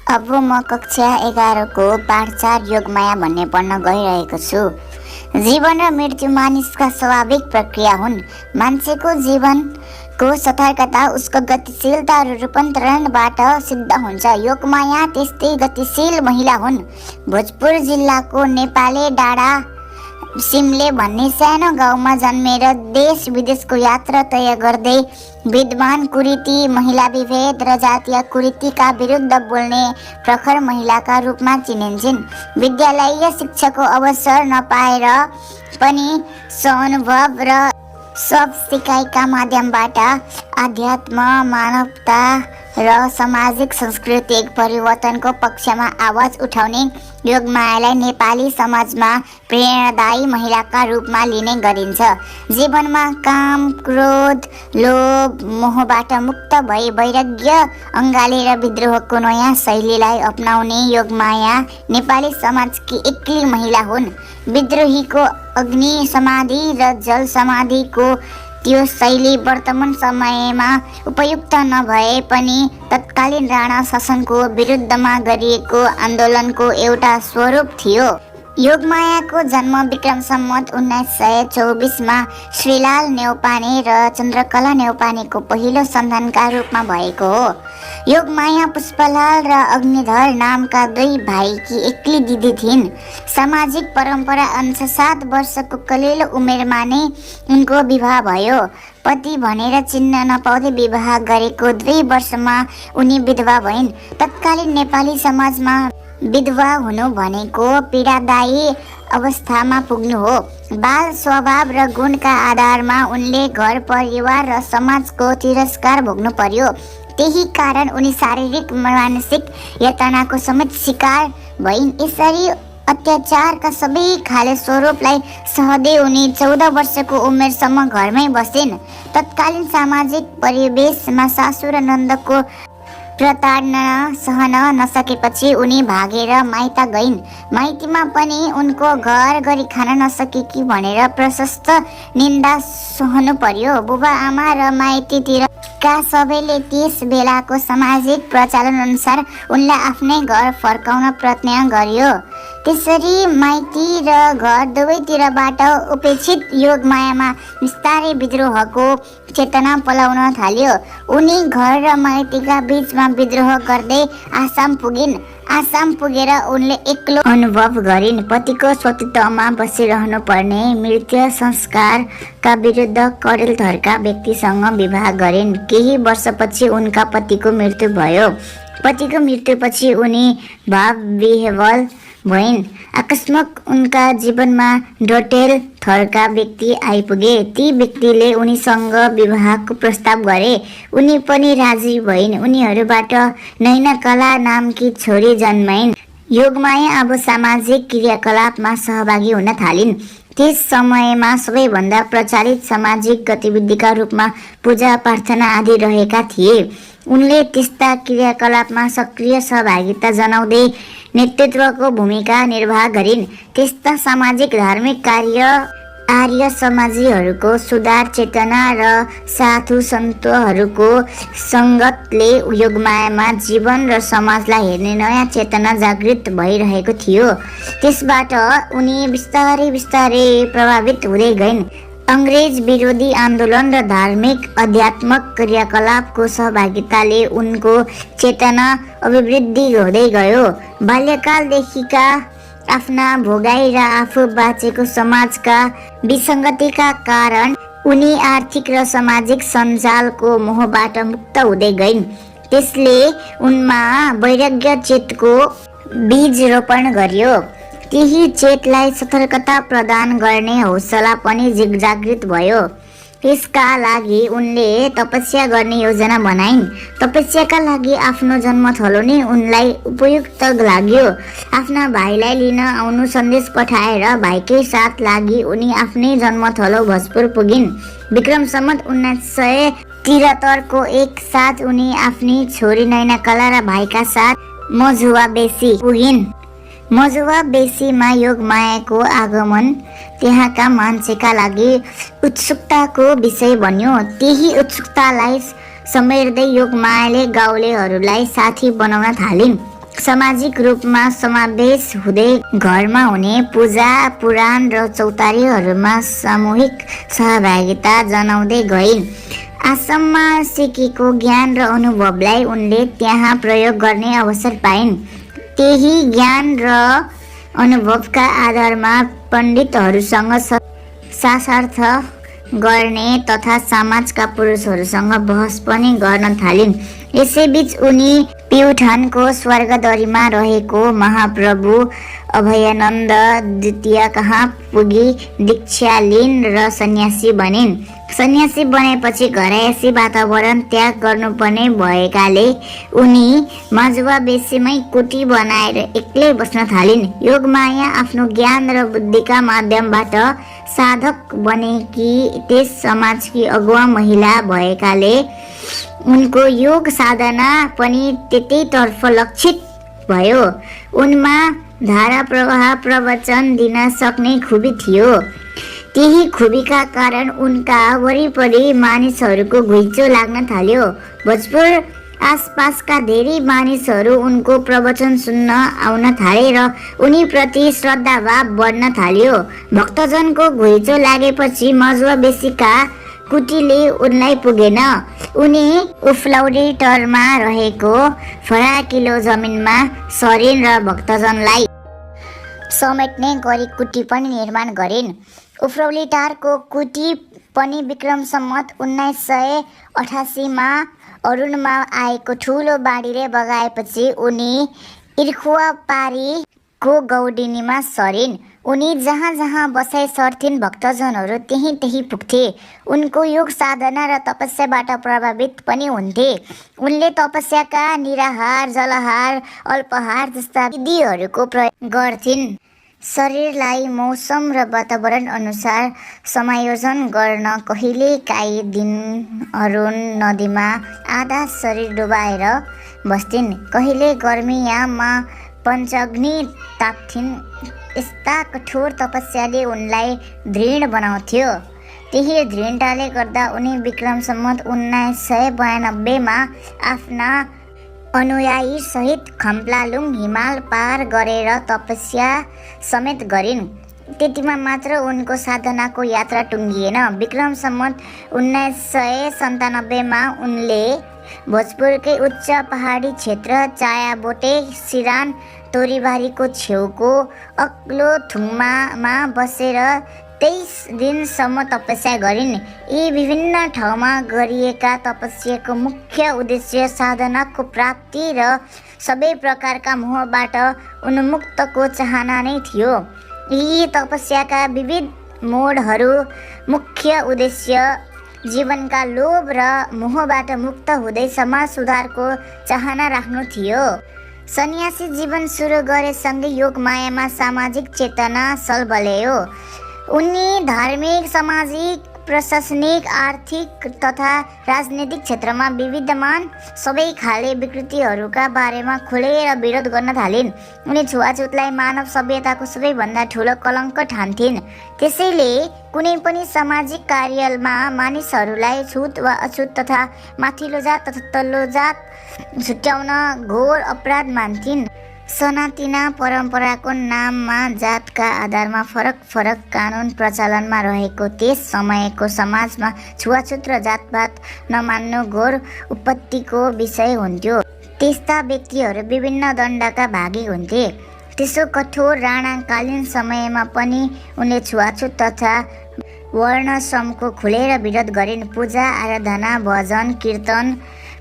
अब म कक्षा 11 को पाठ 4 योगमाया भन्ने पढ्न गइरहेको छु। जीवन र मृत्यु मानिसका स्वाभाविक प्रक्रिया हुन्। मान्छेको जीवनको सतर्कता उसको गतिशीलता र रूपान्तरणबाट सिद्ध हुन्छ। योगमाया त्यस्तै गतिशील महिला हुन्। भोजपुर जिल्लाको नेपाले डाँडा सिमले भन्ने सानो गाउँमा जन्मेर देश विदेशको यात्रा तय गर्दै विद्वान कुरीति, महिला विभेद र जातीय कुरीतिका विरुद्ध बोल्ने प्रखर महिलाका रूपमा चिनिन्छन्। विद्यालयीय शिक्षाको अवसर नपाएर पनि स्वानुभव र सब सिकाइका माध्यमबाट आध्यात्म, मानवता र सामाजिक सांस्कृतिक परिवर्तनको पक्षमा आवाज उठाउने योगमायालाई नेपाली समाजमा प्रेरणादायी महिलाका रूपमा लिने गरिन्छ। जीवनमा काम, क्रोध, लोभ, मोहबाट मुक्त भई वैराग्य अँगालेर विद्रोहको नयाँ शैलीलाई अपनाउने योगमाया नेपाली समाजकी एक्लै महिला हुन्। विद्रोहीको अग्नि समाधि र जल समाधिको त्यो शैली वर्तमान समयमा उपयुक्त नभए पनि तत्कालीन राणा शासनको विरुद्धमा गरिएको आन्दोलनको एउटा स्वरूप थियो। योगमायाको जन्म विक्रम सम्वत 1924 मा श्रीलाल नेउपाने र चन्द्रकला नेउपानेको पहिलो सन्तानका रूपमा भएको हो। योगमाया पुष्पलाल र अग्निधर नामका 2 भाइकी एक्लै दिदी थिइन्। सामाजिक परम्परा अनुसार 7 वर्षको कलिलो उमेरमा नै उनको विवाह भयो। पति भनेर चिन्न नपाउँदै विवाह गरेको 2 वर्षमा उनी विधवा भइन्। तत्कालीन नेपाली समाजमा विधवा हुनु भनेको पीडादायी अवस्थामा पुग्नु हो। बाल स्वभाव र गुणका आधारमा उनले घर परिवार र समाजको तिरस्कार भोग्नु पर्यो। त्यही कारण उनी शारीरिक मानसिक यातनाको समेत शिकार भइन्। यसरी अत्याचारका सबै खाले स्वरूपलाई सहदै उनी 14 वर्षको उमेरसम्म घरमै बसिन्। तत्कालीन सामाजिक परिवेशमा सासु र नन्दको प्रताडना सहन नसकेपछि उनी भागेर माइत गइन्। माइतीमा पनि उनको घर गरी खान नसकेकी भनेर प्रशस्त निन्दा सहनु पर्यो। बुबा आमा र माइतीतिरका सबैले त्यस बेलाको सामाजिक प्रचलन अनुसार उनलाई आफ्नै घर फर्काउन प्रयत्न गर्यो। त्यसरी माइती र घर दुवैतिरबाट उपेक्षित योगमायामा बिस्तारै विद्रोहको चेतना पलाउन थाल्यो। उनी घर र माइतीका बीचमा विद्रोह गर्दै आसाम पुगिन्। आसाम पुगेर उनले एक्लो अनुभव गरिन्। पतिको स्वतित्वमा बसिरहनु पर्ने मृत्यु संस्कारका विरुद्ध कडेल धर्का व्यक्तिसँग विवाह गरिन्। केही वर्षपछि उनका पतिको मृत्यु भयो। पतिको मृत्युपछि उनी भावविह्वल भइन्। अकस्मात उनका जीवनमा डोटेल थरका व्यक्ति आइपुगे। ती व्यक्तिले उनीसँग विवाहको प्रस्ताव गरे। उनी पनि राजी भइन्। उनीहरूबाट नैनाकला नामकी छोरी जन्माइन्। योगमाया अब सामाजिक क्रियाकलापमा सहभागी हुन थालिन्। त्यस समयमा सबैभन्दा प्रचलित सामाजिक गतिविधिका रूपमा पूजा प्रार्थना आदि रहेका थिए। उनले त्यस्ता क्रियाकलापमा सक्रिय सहभागिता जनाउँदै नेतृत्वको भूमिका निर्वाह गरिन्। त्यस्ता सामाजिक धार्मिक कार्य आर्य समाजीहरूको सुधार चेतना र साधु सन्तहरूको सङ्गतले योगमायामा जीवन र समाजलाई हेर्ने नयाँ चेतना जागृत भइरहेको थियो। त्यसबाट उनी बिस्तारै बिस्तारै प्रभावित हुँदै गइन्। अङ्ग्रेज विरोधी आन्दोलन र धार्मिक आध्यात्मिक क्रियाकलापको सहभागिताले उनको चेतना अभिवृद्धि हुँदै गयो। बाल्यकालदेखिका आफ्ना भोगाई र आफू बाँचेको समाजका विसङ्गतिका कारण उनी आर्थिक र सामाजिक सञ्जालको मोहबाट मुक्त हुँदै गइन्। त्यसले उनमा वैराग्य चेतको बीज रोपण गर्यो। त्यही चेतलाई सतर्कता प्रदान गर्ने हौसला पनि जागृत भयो। यसका लागि उनले तपस्या गर्ने योजना बनाइन्। तपस्याका लागि आफ्नो जन्मथलो नै उनलाई उपयुक्त लाग्यो। आफ्ना भाइलाई लिन आउनु सन्देश पठाएर भाइकै साथ लागि उनी आफ्नै जन्मथलो भोजपुर पुगिन्। विक्रम सम्वत 1973 को एक साथ उनी आफ्नी छोरी नैनाकला र भाइका साथ मझुवा बेसी पुगिन्। मझुवा बेसीमा योगमायाको आगमन त्यहाँका मान्छेका लागि उत्सुकताको विषय बन्यो। त्यही उत्सुकतालाई समेट्दै योगमायाले गाउँलेहरूलाई साथी बनाउन थालिन्। सामाजिक रूपमा समावेश हुँदै घरमा हुने पूजा पुराण र चौतारीहरूमा सामूहिक सहभागिता जनाउँदै गइन्। आश्रममा सिकेको ज्ञान र अनुभवलाई उनले त्यहाँ प्रयोग गर्ने अवसर पाइन्। त्यही ज्ञान र अनुभवका आधारमा पण्डितहरूसँग शास्त्रार्थ गर्ने तथा समाजका पुरुषहरूसँग बहस पनि गर्न थालिन्। यसैबीच उनी प्युठानको स्वर्गदरीमा रहेको महाप्रभु अभयानन्द द्वितीय कहाँ पुगी दीक्षा लिइन् र सन्यासी बनिन्। सन्यासी बनेपछि घरायसी वातावरण त्याग गर्नुपर्ने भएकाले उनी मजुवा बेसीमै कुटी बनाएर एक्लै बस्न थालिन्। योगमाया आफ्नो ज्ञान र बुद्धिका माध्यमबाट साधक बनेकी त्यस समाजकी अगुवा महिला भएकाले उनको योग साधना पनि त्यतैतर्फ लक्षित भयो। उनमा धारा प्रवाह प्रवचन दिन सक्ने खुबी थियो। त्यही खुबीका कारण उनका वरिपरि मानिसहरूको घुइँचो लाग्न थाल्यो। भोजपुर आसपासका धेरै मानिसहरू उनको प्रवचन सुन्न आउन थाले र उनीप्रति श्रद्धाभाव बढ्न थाल्यो। भक्तजनको घुइँचो लागेपछि मजुवा बेसीका कुटीले उनलाई पुगेन। उनी उफ्लौरीटरमा रहेको फराकिलो जमिनमा सरिन् र भक्तजनलाई समेट्ने गरी कुटी पनि निर्माण गरिन्। उफ्रौलीटारको कुटी पनि विक्रम सम्वत 1988 अरुणमा आएको ठुलो बाढीले बगाएपछि उनी इर्खुवापारीको गौडिनीमा सरिन्। उनी जहाँ जहाँ बसाइ सर्थिन् भक्तजनहरू त्यही पुग्थे। उनको योग साधना र तपस्याबाट प्रभावित पनि हुन्थे। उनले तपस्याका निराहार जलाहार अल्पाहार जस्ता विधिहरूको प्रयोग गर्थिन्। शरीरलाई मौसम र वातावरण अनुसार समायोजन गर्न कहिलेकाहीँ दिन अरुण नदीमा आधा शरीर डुबाएर बस्थिन्। कहिले गर्मीयाममा पञ्चअग्नि ताप्थिन्। यस्ता कठोर तपस्याले उनलाई दृढ बनाउँथ्यो। त्यही दृढताले गर्दा उनी विक्रम सम्वत 1992 आफ्ना अनुयायी सहित खम्पलालुङ हिमाल पार गरेर तपस्या समेत गरिन्। त्यतिमा मात्र उनको साधनाको यात्रा टुङ्गिएन। विक्रम सम्वत 1997 उनले भोजपुरकै उच्च पहाडी क्षेत्र चायाबोटे सिरान तोरीबारीको छेउको अग्लो थुङ्मामा बसेर 23 दिनसम्म तपस्या गरिन्। यी विभिन्न ठाउँमा गरिएका तपस्याको मुख्य उद्देश्य साधनाको प्राप्ति र सबै प्रकारका मोहबाट उन्मुक्तको चाहना नै थियो। यी तपस्याका विविध मोडहरू मुख्य उद्देश्य जीवनका लोभ र मोहबाट मुक्त हुँदै समाज सुधारको चाहना राख्नु थियो। सन्यासी जीवन सुरु गरेसँगै योगमायामा सामाजिक चेतना सलबल्यो। उनी धार्मिक सामाजिक प्रशासनिक आर्थिक तथा राजनीतिक क्षेत्रमा विद्यमान सबै खाले विकृतिहरूका बारेमा खुलेर विरोध गर्न थालिन्। उनी छुवाछुतलाई मानव सभ्यताको सबैभन्दा ठुलो कलङ्क ठान्थिन्। त्यसैले कुनै पनि सामाजिक कार्यमा मानिसहरूलाई छुत वा अछुत तथा माथिल्लो जात तथा तल्लो जात छुट्याउन घोर अपराध मान्थिन्। सनातिना परम्पराको नाममा जातका आधारमा फरक कानुन प्रचलनमा रहेको त्यस समयको समाजमा छुवाछुत र जातपात नमान्नु घोर उपत्तिको विषय हुन्थ्यो। त्यस्ता व्यक्तिहरू विभिन्न दण्डका भागी हुन्थे। त्यसो कठोर राणाकालीन समयमा पनि उनले छुवाछुत तथा वर्णश्रमको खुलेर विरोध गरिन्। पूजा आराधना भजन कीर्तन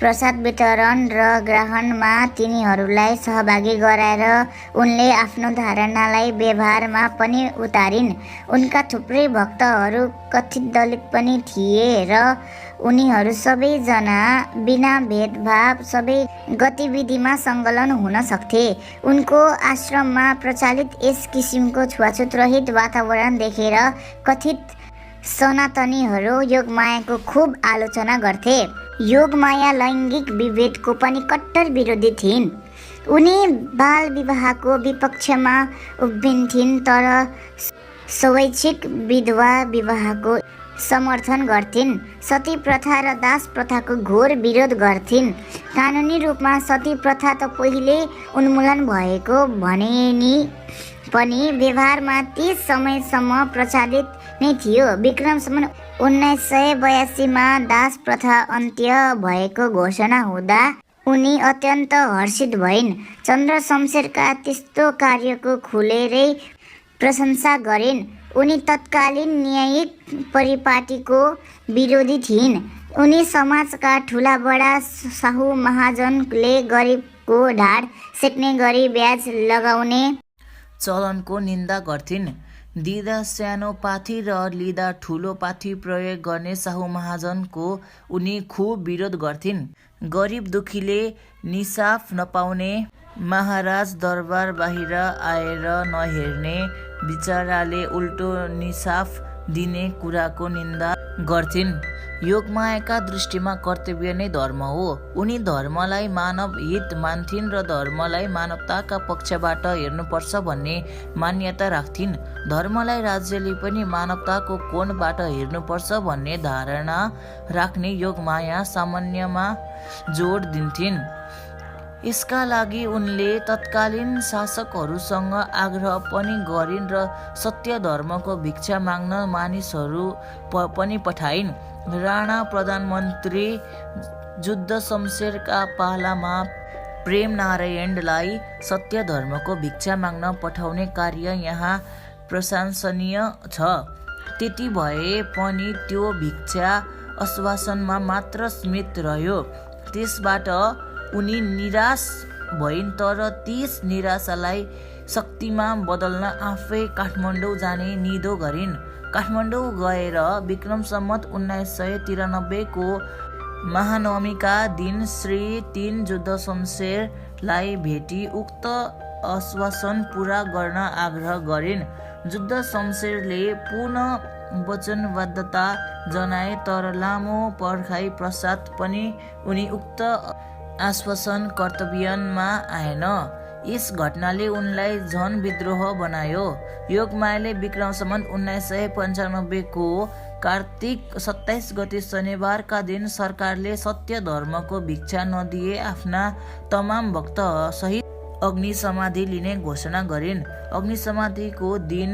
प्रसाद वितरण र ग्रहणमा तिनीहरूलाई सहभागी गराएर उनले आफ्नो धारणालाई व्यवहारमा पनि उतारिन्। उनका थुप्रै भक्तहरू कथित दलित पनि थिए र उनीहरू सबैजना बिना भेदभाव सबै गतिविधिमा संलग्न हुन सक्थे। उनको आश्रममा प्रचलित यस किसिमको छुवाछुत रहित वातावरण देखेर कथित सनातनीहरू योगमायाको खुब आलोचना गर्थे। योगमाया लैङ्गिक विभेदको पनि कट्टर विरोधी थिइन्। उनी बाल विवाहको विपक्षमा उभिन्थिन् तर स्वैच्छिक विधवा विवाहको समर्थन गर्थिन्। सती प्रथा र दास प्रथाको घोर विरोध गर्थिन्। कानुनी रूपमा सती प्रथा त पहिले उन्मूलन भएको भने नि पनि व्यवहारमा ती समयसम्म प्रचलित नै थियो। विक्रम सम्वत 1982मा दास प्रथा अन्त्य भएको घोषणा हुँदा उनी अत्यन्त हर्षित भइन्। चन्द्र शमशेरका त्यस्तो कार्यको खुलेरै प्रशंसा गरिन्। उनी तत्कालीन न्यायिक परिपाटीको विरोधी थिइन्। उनी समाजका ठुलाबडा साहु महाजनले गरिबको ढाड सेक्ने गरी ब्याज लगाउने चलनको निन्दा गर्थिन्। दिँदा सानो पाथी र लिँदा ठुलो पाथी प्रयोग गर्ने साहु महाजनको उनी खुब विरोध गर्थिन्। गरिब दुखीले निसाफ नपाउने, महाराज दरबार बाहिर आएर नहेर्ने, बिचराले उल्टो निसाफ दिने कुराको निन्दा गर्थिन्। योगमायाका दृष्टिमा कर्तव्य नै धर्म हो। उनी धर्मलाई मानव हित मान्थिन् र धर्मलाई मानवताका पक्षबाट हेर्नुपर्छ भन्ने मान्यता राख्थिन्। धर्मलाई राज्यले पनि मानवताको कोणबाट हेर्नुपर्छ भन्ने धारणा राख्ने योगमाया सामान्यमा जोड दिन्थिन्। यसका लागि उनले तत्कालीन शासकहरूसँग आग्रह पनि गरिन् र सत्य धर्मको भिक्षा माग्न मानिसहरू पनि पठाइन्। राणा प्रधानमन्त्री जुद्ध शमशेरका पालामा प्रेम नारायणलाई सत्य धर्मको भिक्षा माग्न पठाउने कार्य यहाँ प्रशंसनीय छ। त्यति भए पनि त्यो भिक्षा आश्वासनमा मात्र सीमित रह्यो। त्यसबाट उनी निराश भइन्, तर त्यस निराशालाई शक्तिमा बदल्न आफै काठमाडौँ जाने निधो गरिन्। काठमाडौँ गएर विक्रम सम्वत 1993 को महानवमीका दिन श्री 3 जुद्ध शमशेरलाई भेटी उक्त आश्वासन पूरा गर्न आग्रह गरिन्। जुद्ध शमशेरले पुनः वचनबद्धता जनाए, तर लामो पर्खाइ पश्चात पनि उनी उक्त आश्वासन कर्तव्यमा आएन। यस घटनाले उनलाई झन विद्रोह बनायो। योगमायाले विक्रम सम्वत 1995 को कार्तिक 27 गते शनिबारका दिन सरकारले सत्य धर्मको भिक्षा नदिए आफ्ना तमाम भक्त सहित अग्नि समाधि लिने घोषणा गरिन्। अग्नि समाधिको दिन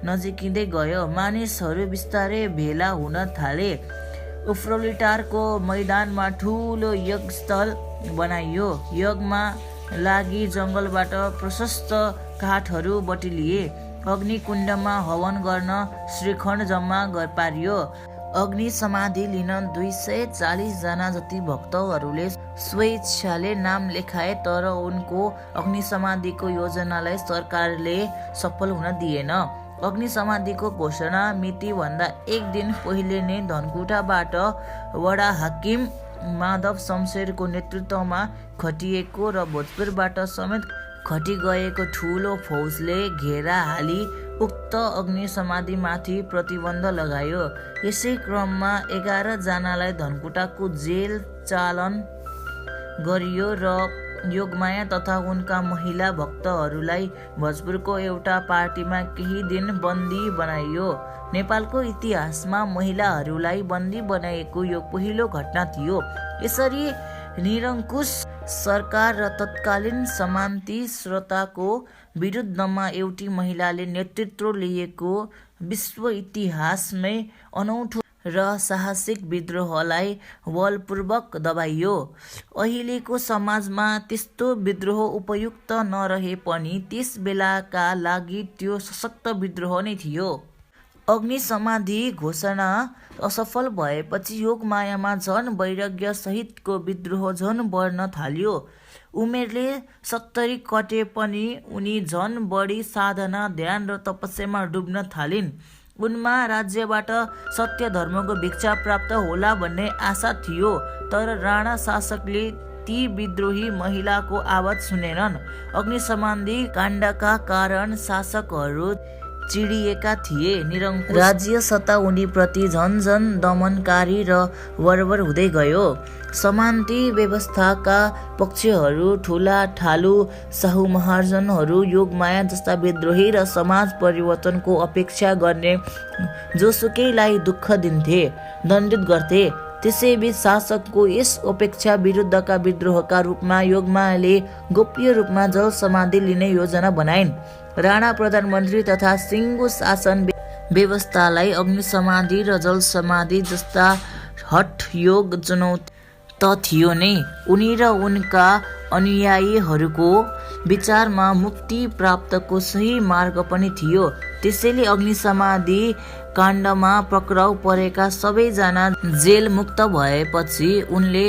नजिकिँदै गयो। मानिसहरू बिस्तारै भेला हुन थाले। उफ्रौलीटारको मैदानमा ठुलो यज्ञस्थल बनाइयो। यज्ञमा लागि जङ्गलबाट प्रशस्त काठहरू बटुलिए। अग्निकुण्डमा हवन गर्न श्रीखण्ड जम्मा पारियो। अग्नि समाधि लिन 240 जना जति भक्तहरूले स्वेच्छाले नाम लेखाए, तर उनको अग्नि समाधिको योजनालाई सरकारले सफल हुन दिएन। अग्नि समाधिको घोषणा मितिभन्दा एक दिन पहिले नै धनकुटाबाट वडा हाकिम माधव शमशेरको नेतृत्वमा खटिएको र भोजपुरबाट समेत खटी गएको ठुलो फौजले घेरा हाली उक्त अग्नि समाधिमाथि प्रतिबन्ध लगायो। यसै क्रममा 11 जनालाई धनकुटाको जेल चालन गरियो र योगमाया तथा उनका महिला भक्तहरूलाई भोजपुरको एउटा पार्टीमा केही दिन बन्दी बनाइयो। नेपालको इतिहासमा महिलाहरूलाई बन्दी बनाएको यो पहिलो घटना थियो। यसरी निरङ्कुश सरकार र तत्कालीन समान्ति श्रोताको विरुद्धमा एउटी महिलाले नेतृत्व लिएको विश्व इतिहासमै अनौठो र साहसिक विद्रोहलाई बलपूर्वक दबाइयो। अहिलेको समाजमा त्यस्तो विद्रोह उपयुक्त नरहे पनि त्यस बेलाका लागि त्यो सशक्त विद्रोह नै थियो। अग्नि समाधि घोषणा असफल भएपछि योगमायामा झन वैराग्य सहितको विद्रोह झन बढ्न थाल्यो। उमेरले 70 कटे पनि उनी झन बढी साधना, ध्यान र तपस्यामा डुब्न थालिन्। उनमा राज्यबाट सत्य धर्मको भिक्षा प्राप्त होला भन्ने आशा थियो, तर राणा शासकले ती विद्रोही महिलाको आवाज सुनेनन्। अग्नि समाधि काण्डका कारण शासकहरू चिडिएका थिए। निरङ्कुश राज्य सत्ता उनीप्रति झन झन दमनकारी र बर्बर हुँदै गयो। समानती व्यवस्थाका पक्षहरू ठुला ठालु शाहु महाजनहरू योगमाया जस्ता विद्रोही र समाज परिवर्तनको अपेक्षा गर्ने जोसुकैलाई दुःख दिन्थे, दण्डित गर्थे। त्यसैबीच शासकको यस अपेक्षा विरुद्धका विद्रोहका रूपमा योगमायाले गोप्य रूपमा जल समाधि लिने योजना बनाइन्। राणा प्रधानमन्त्री तथा सिङ्गो शासन व्यवस्थालाई अग्नि समाधि र जल समाधि जस्ता हठ योग चुनौती त थियो नै। उनी र उनका अनुयायीहरूको विचारमा मुक्ति प्राप्तको सही मार्ग पनि थियो। त्यसैले अग्नि समाधि काण्डमा पक्राउ परेका सबैजना जेल मुक्त भएपछि उनले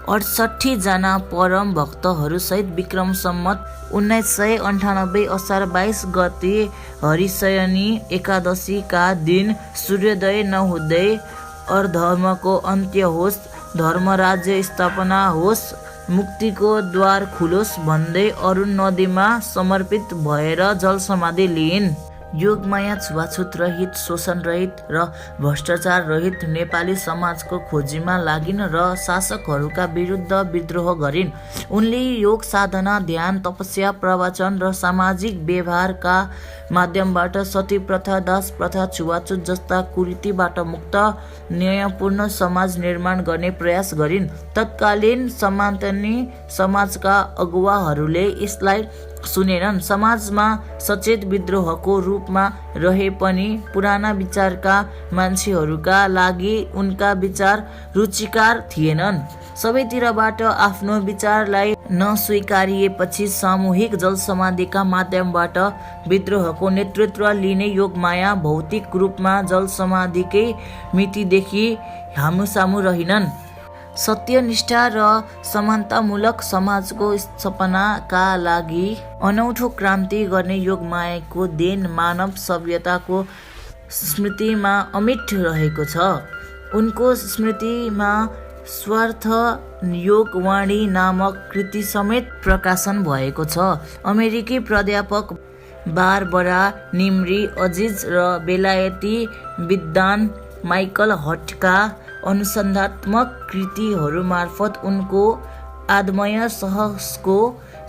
68 जना परम भक्तहरूसहित विक्रम सम्वत 1998 असार 22 गते हरिशयनी एकादशीका दिन सूर्योदय नहुँदै अधर्मको अन्त्य होस्, धर्मराज्य स्थापना होस्, मुक्तिको द्वार खुलोस् भन्दै अरुण नदीमा समर्पित भएर जल समाधि लिइन्। योगमाया छुवाछुत रहित, शोषण रहित र भ्रष्टाचार रहित नेपाली समाजको खोजीमा लागिन् र शासकहरूका विरुद्ध विद्रोह गरिन्। उनले योग साधना, ध्यान, तपस्या, प्रवचन र सामाजिक व्यवहारका माध्यमबाट सती प्रथा, दास प्रथा, छुवाछुत जस्ता कुरीतिबाट मुक्त न्यायपूर्ण समाज निर्माण गर्ने प्रयास गरिन्। तत्कालीन समान्तनी समाजका अगुवाहरूले यसलाई सुनेनन्। समाजमा सचेत विद्रोहको रूपमा रहे पनि पुराना विचारका मान्छेहरूका लागि उनका विचार रुचिकार थिएनन्। सबैतिरबाट आफ्नो विचारलाई नस्वीकारिएपछि सामूहिक जलसमाधिका माध्यमबाट विद्रोहको नेतृत्व लिने योगमाया भौतिक रूपमा जलसमाधिकै मितिदेखि हामुसामु रहिनन्। सत्यनिष्ठा र समानतामूलक समाजको स्थापनाका लागि अनौठो क्रान्ति गर्ने योगमायाको देन मानव सभ्यताको स्मृतिमा अमिट रहेको छ। उनको स्मृतिमा स्वार्थ योगवाणी नामक कृति समेत प्रकाशन भएको छ। अमेरिकी प्राध्यापक बारबरा निम्री अजिज र बेलायती विद्वान माइकल हटका अनुसन्धात्मक कृतिहरू मार्फत उनको आदमय साहसको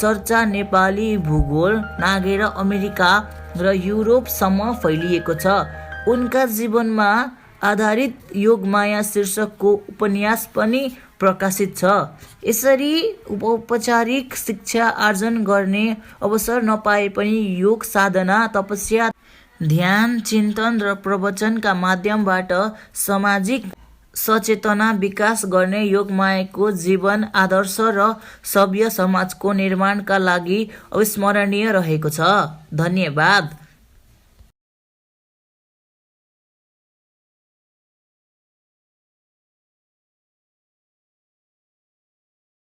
चर्चा नेपाली भूगोल नाघेर अमेरिका र युरोपसम्म फैलिएको छ। उनका जीवनमा आधारित योगमाया शीर्षकको उपन्यास पनि प्रकाशित छ। यसरी औपचारिक शिक्षा आर्जन गर्ने अवसर नपाए पनि योग साधना, तपस्या, ध्यान, चिन्तन र प्रवचनका माध्यमबाट सामाजिक सचेतना विकास गर्ने योगमायाको जीवन आदर्श र सभ्य समाजको निर्माणका लागि अविस्मरणीय रहेको छ। धन्यवाद।